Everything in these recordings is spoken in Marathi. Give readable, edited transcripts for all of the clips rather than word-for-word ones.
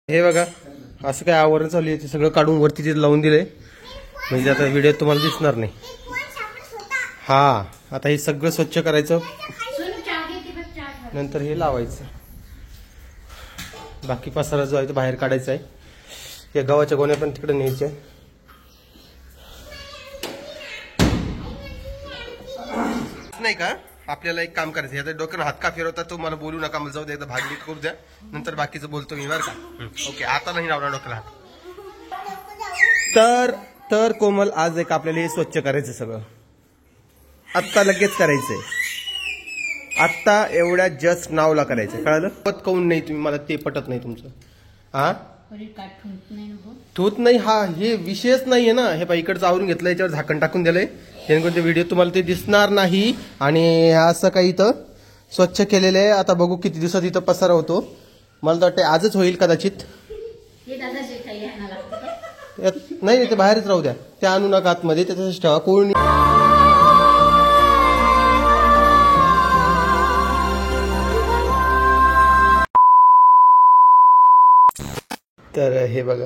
हे बघा असं काय आवरण चालू आहे ते सगळं काढून वरती तिथे लावून दिलंय म्हणजे आता व्हिडिओ तुम्हाला दिसणार नाही. हा आता हे सगळं स्वच्छ करायचं नंतर हे लावायचं. बाकी पसारा जो आहे तो बाहेर काढायचा आहे. या गव्हाच्या गोण्या पण तिकडे न्यायच्या. नाही का आपल्याला एक काम करायचं आता डोक्यानं हात का फिरवता तो मला बोलू नका मला जाऊ द्या एकदा भाग नीट करू द्या नंतर बाकीचं बोलतो मी बरं का. ओके आता नाही लावणार डोक्याला हात. तर कोमल आज एक आपल्याला हे स्वच्छ करायचं सगळं आत्ता लगेच करायचंय. आत्ता एवढ्या जस्ट नावला करायचं कळलं. पत काऊन नाही तुम्ही मला ते पटत नाही तुमचं. हा ठूत नाही हा हे विषयच नाहीये ना. हे पाहिजे इकडचं आवरून घेतलं याच्यावर झाकण टाकून दिलंय जेणेकरून ते व्हिडिओ तुम्हाला ते दिसणार नाही. आणि असं काही इथं स्वच्छ केलेलं आहे. आता बघू किती दिवसात इथं पसारा होतो. मला तर वाटतं आजच होईल कदाचित. नाही ते बाहेरच राहू द्या ते आणू नका आतमध्ये त्याच्याच ठेवा कोण. तर हे बघा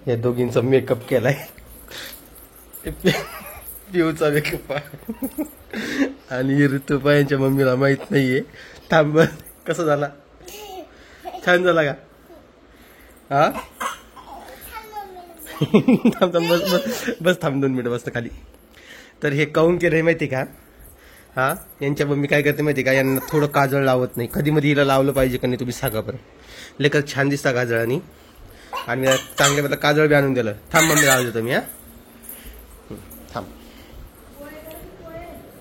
या दोघींचा मेकअप केलाय. पिऊचा मेकअप आणि ऋतुपा यांच्या मम्मीला माहित नाहीये. थांब कसा झाला छान झाला का. हा थांब थांब बस थांब 2 मिनिटं बसतं खाली. तर हे काऊन केलंय माहिती का. हा यांच्या मम्मी काय करते माहिती का यांना थोडं काजळ लावत नाही. कधी मध्ये हिला लावलं पाहिजे का नाही तुम्ही सांगा बरं. लेकर छान दिसता काजळानी आणि चांगल्या बद्दल काजळ बी आणून दिलं. थांब मम्मी लावू देतो मी. हा थांब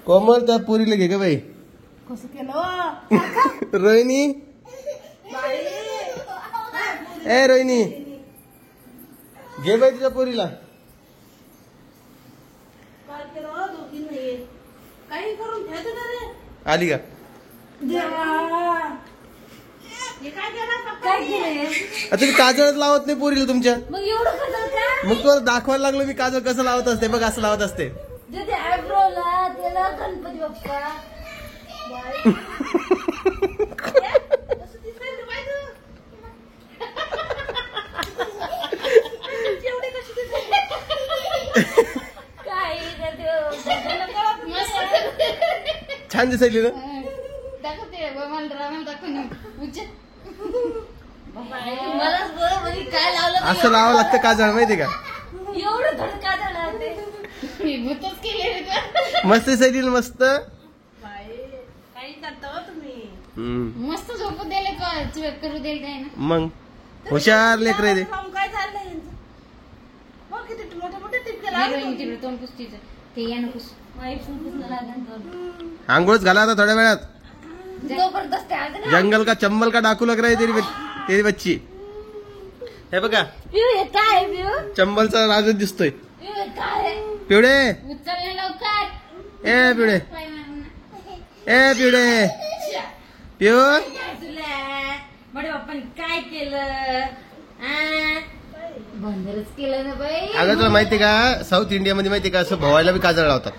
कोमल त्या पुरीला घे का बाई. कसं केलं रोहिणी ए रोहिणी घे बाई तुझ्या पोरीला. आली का तुम्ही काजळच लावत नाही पोरीला तुमच्या. मग तुम्हाला दाखवायला लागलो मी काजळ कसं लावत असते. बघ असं लावत असते. गणपती बाप्पा छान दिसायली ना. असं लावावं लागतं काजळ माहितीये का. मस्त दिसायली ना मस्त. मस्त झोपू दिले का करू दे मग हुशार लेकर आहे ते. आंघोळच घाला आता थोड्या वेळात. जंगल का चंबल का डाकू लग रहा है तेरी बच्ची. हे बघा चंबलचा राजच दिसतोय. पिवडे ए पिवडे ए पिवडे पिऊ बडे बाप्पाने काय केलं बंदरच केलं ना बाई. अगं तुला माहिती का साऊथ इंडिया मध्ये माहिती का असं भवायला बी काजळ लावतात.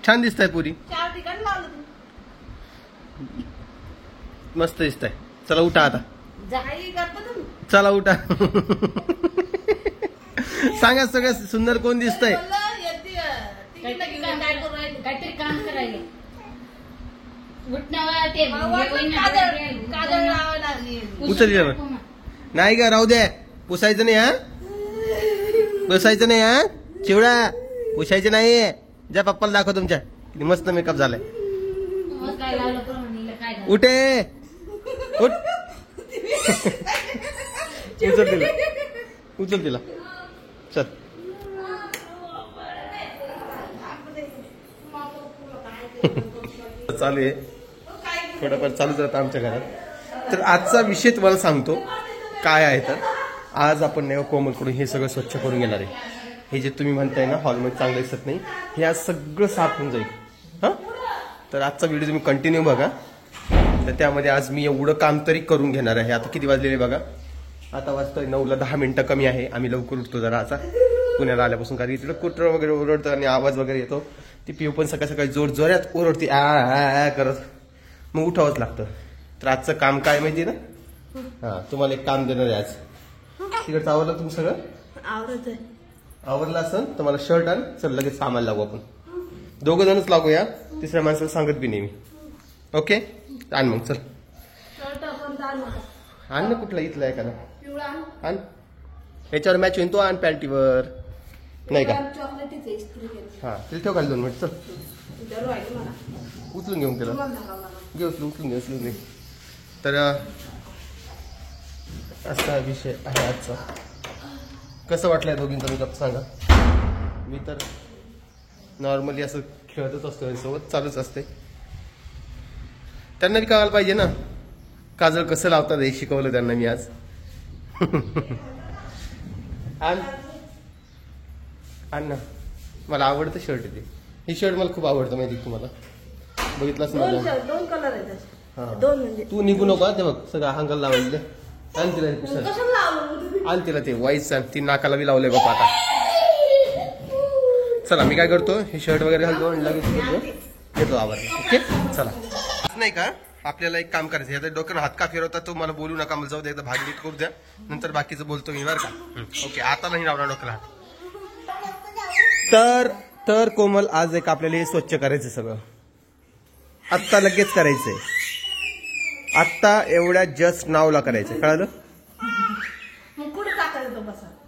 छान दिसताय पुरी 4 ठिकाणी लावलं. मस्त दिसताय. चला उठा आता चला उठा. सांगा सगळ्यात सुंदर कोण दिसतंय. काहीतरी काम करायला उचल नाही का राहू दे. पुसायचं नाही. हा पुसायचं नाही. हा चिवडा पुसायचं नाही. ज्या पप्पाला दाखव तुमच्या किती मस्त मेकअप झालाय. उठे उठ उचल तिला उचल तिला चल. चालू आहे थोडंफार चालूच राहतं आमच्या घरात. तर आजचा विषय तुम्हाला सांगतो काय आहे. तर आज आपण नाही कोमलकडून हे सगळं स्वच्छ करून घेणार आहे. हे जे तुम्ही म्हणताय ना हॉलमध्ये चांगलं दिसत नाही हे आज सगळं साफ होऊन जाईल. हां तर आजचा व्हिडिओ तुम्ही कंटिन्यू बघा. तर त्यामध्ये आज मी एवढं काम तरी करून घेणार आहे. आता किती वाजलेले बघा. आता वाजतोय 9ला 10 मिनिटं कमी आहे. आम्ही लवकर उठतो जरा आता पुण्याला आल्यापासून कारण इकडे कुत्र वगैरे ओरडतं आणि आवाज वगैरे येतो ती पिऊ पण सकाळ सकाळी जोरात ओरडती आ आ करत, मग उठावंच लागतं. तर आजचं काम काय माहिती ना? हा, तुम्हाला एक काम देणार आहे आज. तिकडचं आवरलं तुम्ही सगळं? आवडत आहे. आवरलं असेल तर मला शर्ट आण, चल लगेच सामान लागू आपण. दोघं जणच लागूया, तिसऱ्या माणसाला सांगत बी नाही मी. ओके, आण मग चल. आण ना कुठला इथला एखादा आण. याच्यावर मॅच होईल तो, आण पॅन्टीवर नाही का? हा तिला ठेव खाली 2 मिनिट. चल उचलून घेऊन त्याला उचलून घे. तर असा विषय आहे आजचा. कसं वाटलंय दोघींचं मी सांगा. मी तर नॉर्मली असं खेळतच असतो यांच्यासोबत, चालूच असते. त्यांना बी कळायला पाहिजे ना काजळ कसं लावतात, हे शिकवलं त्यांना मी आज. आण ना, मला आवडतं शर्ट आहे ते. ही शर्ट मला खूप आवडतं माहिती तुम्हाला, बघितलंच ना. 2 कलर आहेत. हा 2 म्हणजे तू निघू नको ते बघ सगळं अंगाला लावायला. आण तिला हे पुस्तक. आण तिला ते वाईट सांग, ती नाकाला बी लावलंय बाबा आता. चला मी काय करतो, हे शर्ट वगैरे घालतो आणि लगेच येतो आवाज. ओके चला. नाही का आपल्याला एक काम करायचं, आता डोक्यानं हात का फिरवता तो मला बोलू नका, मला जाऊ दे, एकदा भाग नीट करू द्या, नंतर बाकीचं बोलतो मी बरं का. ओके आता नाही लावणार डोक्याला हात. तर कोमल आज एक आपल्याला हे स्वच्छ करायचं सगळं. आत्ता लगेच करायचंय. आत्ता एवढ्या जस्ट नावला करायचं, कळालं?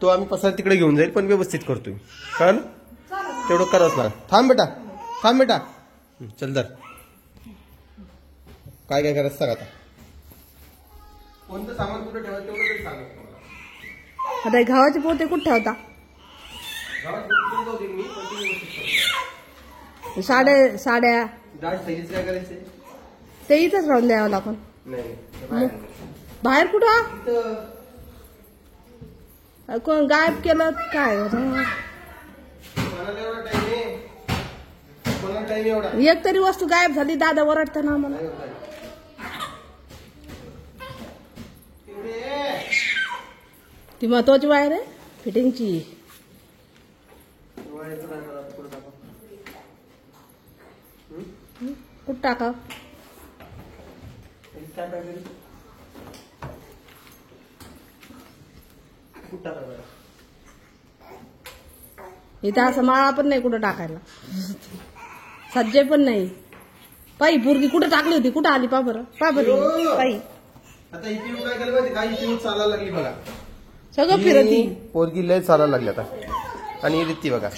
तो आम्ही पसार तिकडे घेऊन जाईल, पण व्यवस्थित करतोय, कळालं? तेवढं करावंच लागेल. थांब बेटा. चल दर काय करायचं सांग आता. कोणतं सामान कुठं ठेवायचं तेवढं तरी सांग मला. आता गव्हाचे पोते कुठे ठेवता? साड्या डाळ सहीच काय करायचंय ते इथंच राहून द्यावं लागून. नाही बाहेर कुठं कोण गायब केलं काय? एक तरी वस्तू गायब झाली, दादा ओरडतं ना मला. ती महत्वाची वायर आहे फिटिंगची. कुठं टाका? इथं असं माळा पण नाही कुठं टाकायला, सज्जे पण नाही. पायी पोरगी कुठं टाकली होती, कुठं आली पा बरं पायी. आता ही पिऊ काय केलं माहिती का? ही पिऊ चालायला लागली बघा, सगळं फिरती. पोरगी लय चालायला लागली आता. आणि रित्ती बघा,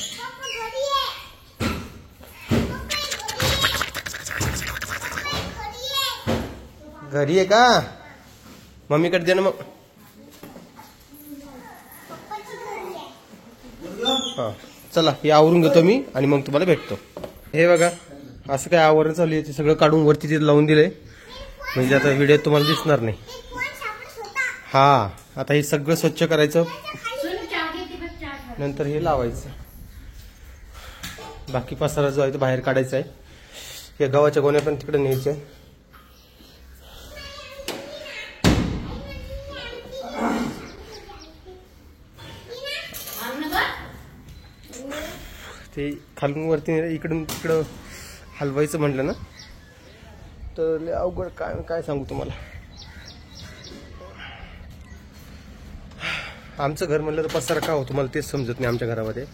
घरी आहे का? मम्मीकडे दे ना मग. हा चला हे आवरून घेतो मी आणि मग तुम्हाला भेटतो. हे बघा असं काय आवरण चालू आहे, ते सगळं काढून वरती तिथे लावून दिलंय, म्हणजे आता व्हिडिओ तुम्हाला दिसणार नाही. हा आता हे सगळं स्वच्छ करायचं, नंतर हे लावायचं. बाकी पसारा जो आहे तो बाहेर काढायचा आहे. या गव्हाच्या गोण्या पण तिकडे न्यायच्या. ते खालून वरती इकडून तिकडं हलवायचं म्हटलं ना तर लय अवघड. काय सांगू तुम्हाला. आमचं घर म्हणलं तर पसारा का होतो मला तेच समजत नाही आमच्या घरामध्ये.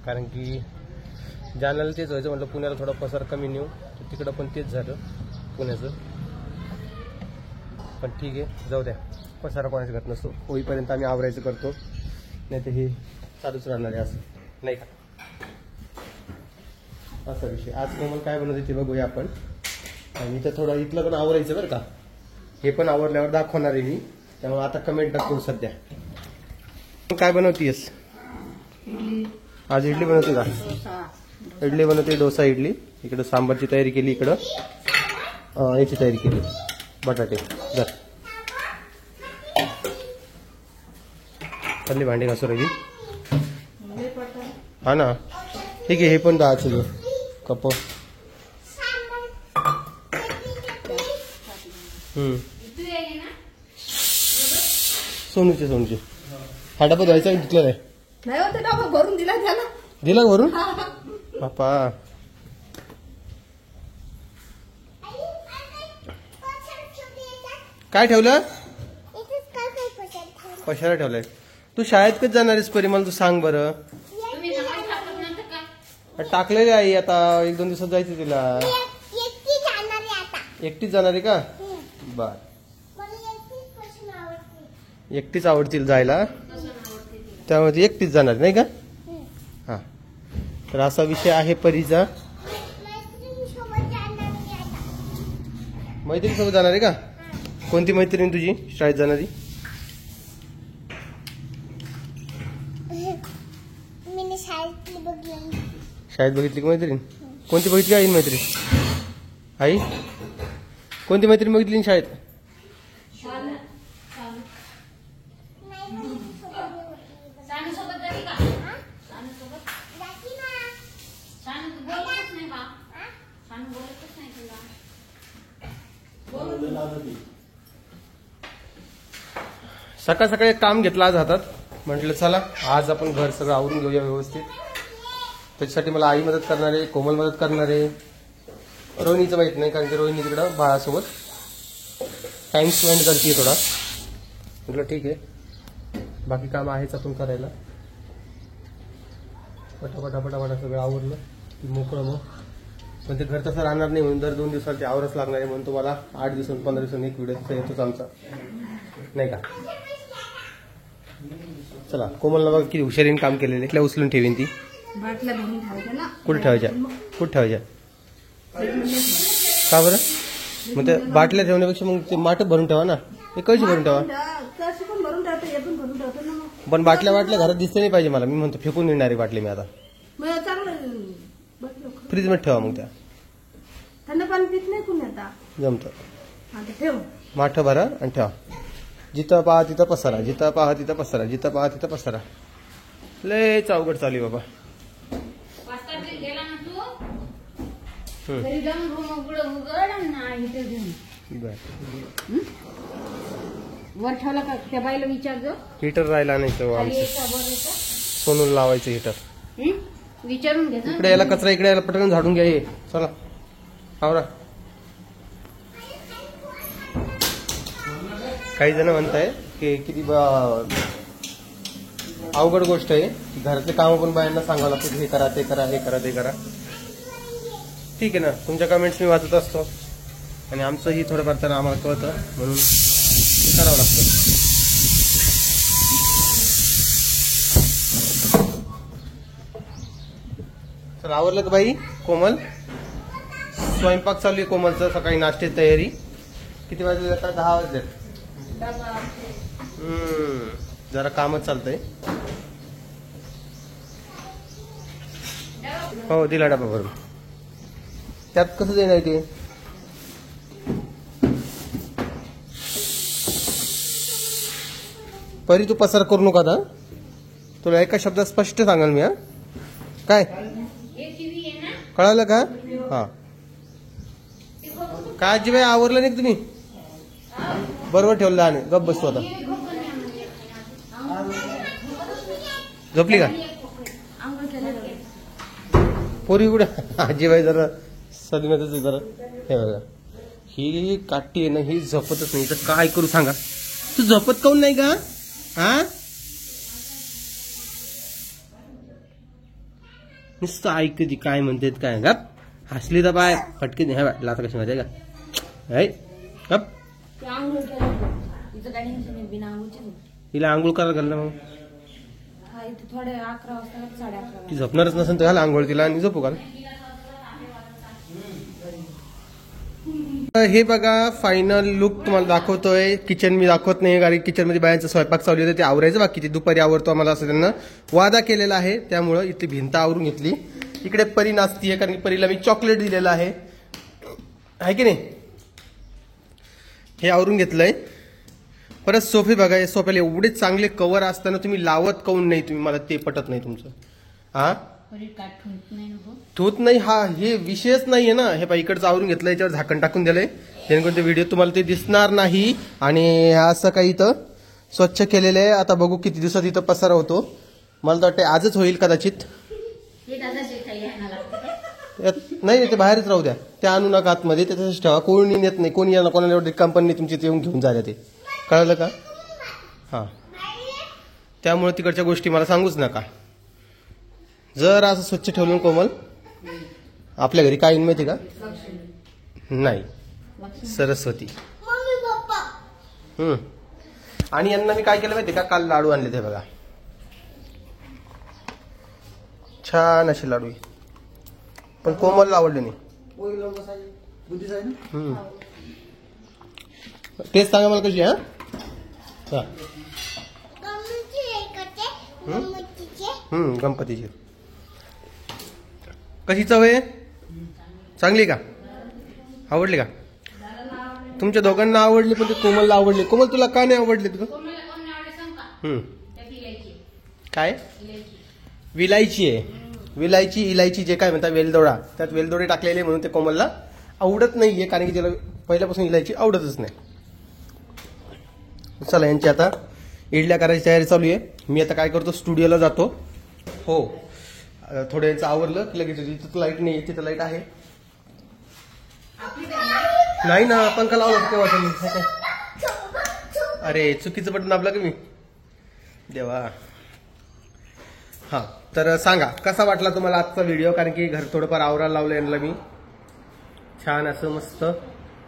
कारण की जालन्याला तेच व्हायचं, म्हटलं पुण्याला थोडा पसारा कमी नेऊ, तर तिकडं पण तेच झालं पुण्याचं. पण ठीक आहे जाऊ द्या, पसारा कोणाच्या घरात नसतो. होईपर्यंत आम्ही आवरायचं करतो, नाही तर हे चालूच राहणार आहे असं नाही का. असा विषय. आज कोमल काय बनवते ते बघूया आपण. आणि इथं थोडं इथलं पण आवरायचं बरं का. हे पण आवरल्यावर दाखवणार आहे मी, त्यामुळे आता कमेंट टाकतो सध्या. काय बनवतीयस आज? इडली बनवते का? इडली बनवते, डोसा इडली. इकडं सांबारची तयारी केली, इकडं याची तयारी केली, बटाटे. जर चालली भांडी घासू राहिली. हा ना ठीक आहे. हे पण दहाचं कप. सोनूचे हा डबा धुवायचा घेतला नाही. नाही होते डबा भरून दिला त्याला. दिला भरून? बापा काय ठेवलं कशाला ठेवलंय तू शाळेत कधी जाणार आहेस परी मला तू सांग बरं टाकलेली आई आता 1-2 दिवसात जायचं तिला एकटीच जाणार आहे का बर एकटीच आवडतील जायला त्यामुळे ती एकटीच जाणार नाही का हा तर असा विषय आहे परीचा मैत्रिणीसोबत जाणार आहे का कोणती मैत्रीण तुझी शाळेत जाणारी शाळेत बघितली का मैत्रीण कोणती बघितली आई मैत्रीण आई कोणती मैत्रीण बघितली शाळेत सकाळ सकाळी एक काम घेतलं आज हातात म्हटलं चला आज आपण घर सगळं आवरून घेऊया व्यवस्थित त्याच्यासाठी मला आई मदत करणार आहे कोमल मदत करणार आहे रोहिणीचं माहित नाही कारण की रोहिणी तिकडं बाळासोबत टाइम स्पेंड करते थोडा म्हटलं ठीक आहे बाकी काम आहेच आपण करायला पटापटा पटापटा सगळं आवरलं की मोकळं मग पण ते घर तसं राहणार नाही म्हणून दर 2 दिवसाला ते आवरच लागणार आहे म्हणून तुम्हाला 8 दिवसांनी 15 दिवसांनी एक व्हिडिओ तसा येतोच आमचा नाही का चला कोमलला बघा किती हुशारीने काम केलेले इथल्या उचलून ठेवीन ती कुठे ठेवायच्या कुठे ठेवायच्या का बरं मग ते बाटल्या ठेवण्यापेक्षा मग ते माठ भरून ठेवा ना ते कळशी भरून ठेवा पण बाटल्या घरात दिसते नाही पाहिजे मला मी म्हणतो फेकून येणारी बाटली मी आता फ्रीज मध्ये ठेवा मग त्या थंड पाणी पित नाही कुणी आता जमतं ठेव माठ भरा आणि ठेवा जिथं पहा तिथं पसारा जिथं पहा तिथं पसारा जिथं पहा तिथं पसारा लय अवघड चालू आहे बाबा वर ठेवला का त्या बाईला विचारजो हिटर राहिला नाही तर आमचं सोनूला लावायचं हिटर विचारून घे इकडे याला कचरा इकडे याला पटकन झाडून घ्या चला आवरा काही जण म्हणताय की किती अवघड गोष्ट आहे घरातले काम पण बायांना सांगावं लागतं हे करा ते करा हे करा ते करा ठीक आहे ना तुमच्या कमेंट्स मी वाचत असतो आणि आमचंही थोडंफार तर आम्हाला कळतं म्हणून ते करावं लागतं तर आवरलं का बाई कोमल स्वयंपाक चालू आहे कोमलचं सकाळी नाश्त्याची तयारी किती वाजले आता 10 वाजले जरा कामच चालतंय हो दिला डबा भरून त्यात कसं देणार ते परी तू पसार करू नका आता तुला एका शब्दात स्पष्ट सांगाल मी हा काय कळालं का हा काय आजीबाई आवरलं नाही तुम्ही बरोबर ठेवलं आणि गप बसतो आता झोपली का पोरी कुठे आजीबाई जरा सदम्यातच जरा हे बघा ही काठी आहे ना ही झोपतच नाही तर काय करू सांगा तू झोपत काऊन नाही का हा नुसतं ऐक ती काय म्हणते काय गप हसली तर बाय फटके नाही बाय लाता कशी माहिती का गप हिला आंघोळ करायला घाल ना मग ती झोपणारच नसेल तर घाल आंघोळ तिला आणि झोपू घाल हे बघा फायनल लुक तुम्हाला दाखवतोय किचन मी दाखवत नाही कारण किचन मध्ये बायांचा स्वयंपाक चालू होता ते आवरायचं बाकी ते दुपारी आवरतो आम्हाला असं त्यांना वादा केलेला आहे त्यामुळं इथली भिंत आवरून घेतली इकडे परी नाचतीये कारण परीला मी चॉकलेट दिलेलं आहे की नाही हे आवरून घेतलंय परत सोफे बघा या सोफ्याला एवढे चांगले कव्हर असताना तुम्ही लावत काऊन नाही तुम्ही मला ते पटत नाही तुमचं हा ठेवत नाही हा हे विषयच नाहीये ना हे इकडचं आवरून घेतलं याच्यावर झाकण टाकून दिलंय जेणेकरून ते व्हिडिओ तुम्हाला ते दिसणार नाही आणि असं काही इथं स्वच्छ केलेलं आहे आता बघू किती दिवसात इथं पसारा होतो मला तर वाटतं आजच होईल कदाचित नाही ते बाहेरच राहू द्या, ते आणू नका आतमध्ये, ते तसंच ठेवा. कोणी नेत नाही, कोणी येणार, कोणाला एवढी कंपनी तुमची ते येऊन घेऊन जायला, ते कळलं का? हां, त्यामुळे तिकडच्या गोष्टी मला सांगूच नका. जर असं स्वच्छ ठेवलं कोमल, आपल्या घरी काय येईन माहिती का? नाही, सरस्वती. आणि यांना मी काय केलं माहिती का? काल लाडू आणले ते बघा, छान असे लाडू, पण कोमलला आवडले नाही. टेस्ट सांगा मला कशी. गणपतीची कशी चव आहे? चांगली का? आवडली का? तुमच्या दोघांना आवडली, पण ते कोमलला आवडली. कोमल तुला का नाही आवडली? काय? विलायची आहे, विलायची, इलायची, जे काय म्हणतात, वेलदोडा. त्यात वेलदोडे टाकलेले म्हणून ते कोमलला आवडत नाहीये, कारण की त्याला पहिल्यापासून इलायची आवडतच नाही. चला, यांची आता इडल्या करायची तयारी चालू आहे. मी आता काय करतो, स्टुडिओला जातो. हो, थोडं यांचं आवरलं की लगेच. तिथं लाईट नाही, तिथं लाईट आहे. नाही ना, पंखा लावला तेव्हा. अरे चुकीचं बटन दाबलं का मी, देवा. हा, तर सांगा कसा वाटला तुम्हाला आजचा व्हिडिओ, कारण की घर थोडंफार आवरायला लावलं यांना मी, छान असं मस्त.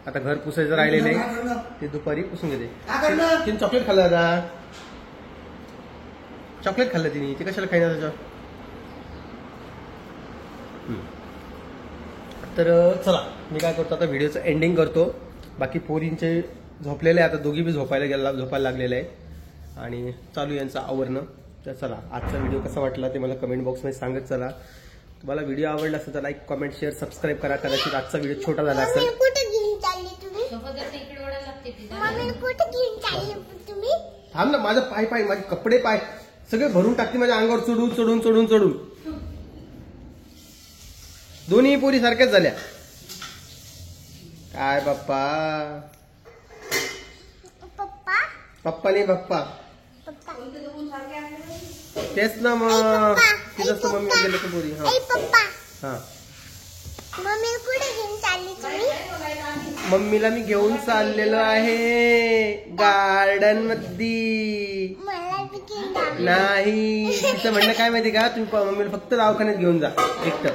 आता घर पुसायचं राहिलेलं आहे, ते दुपारी पुसून घेते. तिने चॉकलेट खाल्लं दादा, चॉकलेट खाल्लं तिने, ते कशाला खायला त्याच्यावर. तर चला, मी काय करतो आता, व्हिडिओचं एंडिंग करतो. बाकी पोरींचे झोपलेले आहे, आता दोघी बी झोपायला लागलेले आहे, आणि चालू यांचं आवरणं. तर चला, आजचा व्हिडिओ कसा वाटला ते मला कमेंट बॉक्समध्ये सांगत चला. तुम्हाला व्हिडिओ आवडला असेल तर लाईक, कमेंट, शेअर, सबस्क्राईब करा. कदाचित आजचा व्हिडिओ छोटा झाला असेल. थांब ना, माझं पाय, माझे कपडे, पाय सगळे भरून टाकते माझ्या अंगावर, चढून. दोन्ही पोरी सारख्याच झाल्या. काय बाप्पा, पप्पा नाही बाप्पा, तेच ना मग. तिथं मम्मी गेलं तर पोरी. हा, मम्मीला मी घेऊन चाललेलो आहे गार्डन मध्ये. नाही, तिचं म्हणणं काय माहिती का, तुम्ही मम्मीला फक्त दवाखान्यात घेऊन जा एकटं.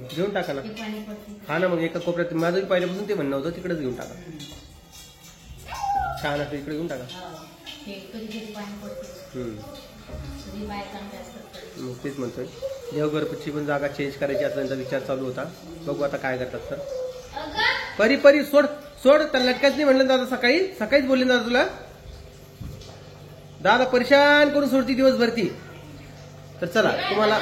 घेऊन टाका ना. हा ना, मग एका कोपऱ्यात. माझं पहिल्यापासून ते म्हणणं होतं, तिकडेच घेऊन टाका. छान असं इकडे घेऊन टाका. तेच म्हणतोय, देवघरची पण जागा चेंज करायची असल्याचा विचार चालू होता. बघू आता काय करतात. तर परी सोड, तर लटकाच नाही म्हणलं दादा, सकाळीच बोलले दादा तुला. दादा परेशान करून सोडती दिवसभर ती. तर चला, तुम्हाला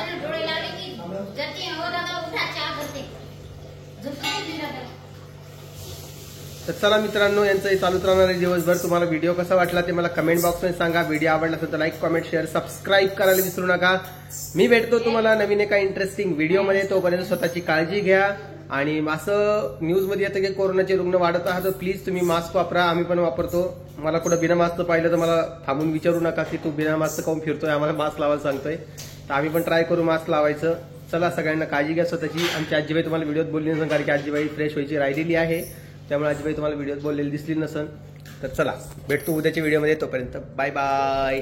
तर चला मित्रांनो, यांचं हे चालूच राहणार आहे दिवसभर. तुम्हाला व्हिडिओ कसा वाटला ते मला कमेंट बॉक्समध्ये सांगा. व्हिडिओ आवडला असेल तर लाईक, कमेंट, शेअर, सबस्क्राईब करायला विसरू नका. मी भेटतो तुम्हाला नवीन एका इंटरेस्टिंग व्हिडिओमध्ये. तोपर्यंत स्वतःची काळजी घ्या. आणि असं न्यूजमध्ये येतं की कोरोनाचे रुग्ण वाढत आहात, तर प्लीज तुम्ही मास्क वापरा. आम्ही पण वापरतो. मला कुठं बिना मास्कचं पाहिलं तर मला थांबून विचारू नका की तू बिना मास्कचं काऊन फिरतोय, आम्हाला मास्क लावायला सांगतोय. तर आम्ही पण ट्राय करू मास्क लावायचं. चला, सगळ्यांना काळजी घ्या स्वतःची. आमची आजीबाई तुम्हाला व्हिडिओत बोलली नसेल, कारण की आजीबाई फ्रेश व्हायची राहिलेली आहे, त्यामुळे आजीबाई तुम्हाला व्हिडिओत बोललेली दिसली नसेल. तर चला, भेटतो उद्याच्या व्हिडिओमध्ये. तोपर्यंत बाय बाय.